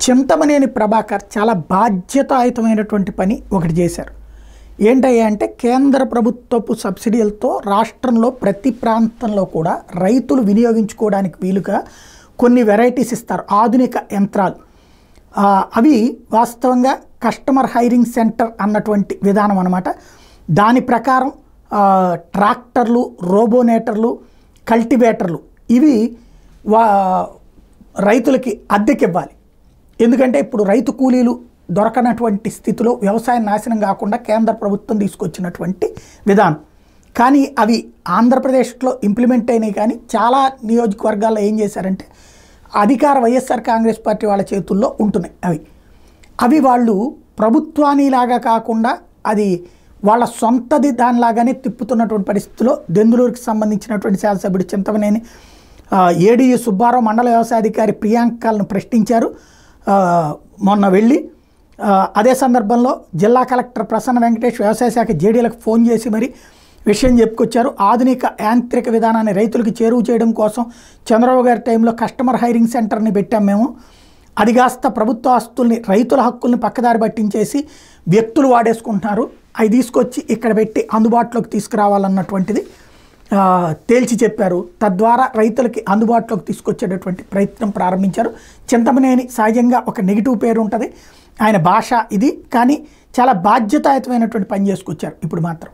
చింతమనేని ప్రభాకర్ చాలా బాధ్యతాయుతమైనటువంటి పని ఒకటి చేశారు. ఏంటయ్యా అంటే కేంద్ర ప్రభుత్వపు సబ్సిడీలతో రాష్ట్రంలో ప్రతి ప్రాంతంలో కూడా రైతులు వినియోగించుకోవడానికి వీలుగా కొన్ని వెరైటీస్ ఇస్తారు, ఆధునిక యంత్రాలు. అవి వాస్తవంగా కస్టమర్ హైరింగ్ సెంటర్ అన్నటువంటి విధానం అన్నమాట. దాని ప్రకారం ట్రాక్టర్లు, రోబోనేటర్లు, కల్టివేటర్లు ఇవి రైతులకి అద్దెకివ్వాలి. ఎందుకంటే ఇప్పుడు రైతు కూలీలు దొరకనటువంటి స్థితిలో వ్యవసాయం నాశనం కాకుండా కేంద్ర ప్రభుత్వం తీసుకొచ్చినటువంటి విధానం. కానీ అవి ఆంధ్రప్రదేశ్లో ఇంప్లిమెంట్ అయినాయి. కానీ చాలా నియోజకవర్గాల్లో ఏం చేశారంటే అధికార వైఎస్ఆర్ కాంగ్రెస్ పార్టీ వాళ్ళ చేతుల్లో ఉంటున్నాయి. అవి వాళ్ళు ప్రభుత్వానిలాగా కాకుండా అది వాళ్ళ సొంతది దానిలాగానే తిప్పుతున్నటువంటి పరిస్థితిలో దెందులూరుకి సంబంధించినటువంటి శాసనసభ్యుడు చింతమనేని ఏడీయూ సుబ్బారావు మండల వ్యవసాయ అధికారి ప్రియాంకలను ప్రశ్నించారు మొన్న వెళ్ళి. అదే సందర్భంలో జిల్లా కలెక్టర్ ప్రసన్న వెంకటేష్ వ్యవసాయ శాఖ జేడీలకు ఫోన్ చేసి మరి విషయం చెప్పుకొచ్చారు. ఆధునిక యాంత్రిక విధానాన్ని రైతులకు చేరువ చేయడం కోసం చంద్రబాబు గారి టైంలో కస్టమర్ హైరింగ్ సెంటర్ని పెట్టాం మేము. అది కాస్త ప్రభుత్వ ఆస్తుల్ని, రైతుల హక్కుల్ని పక్కదారి పట్టించేసి వ్యక్తులు వాడేసుకుంటున్నారు. అవి తీసుకొచ్చి ఇక్కడ పెట్టి అందుబాటులోకి తీసుకురావాలన్నటువంటిది తేల్చి చెప్పారు. తద్వారా రైతులకి అందుబాటులోకి తీసుకొచ్చేటటువంటి ప్రయత్నం ప్రారంభించారు. చింతమనేని సహజంగా ఒక నెగిటివ్ పేరు ఉంటుంది, ఆయన భాష ఇది. కానీ చాలా బాధ్యతాయుతమైనటువంటి పని చేసుకొచ్చారు ఇప్పుడు మాత్రం.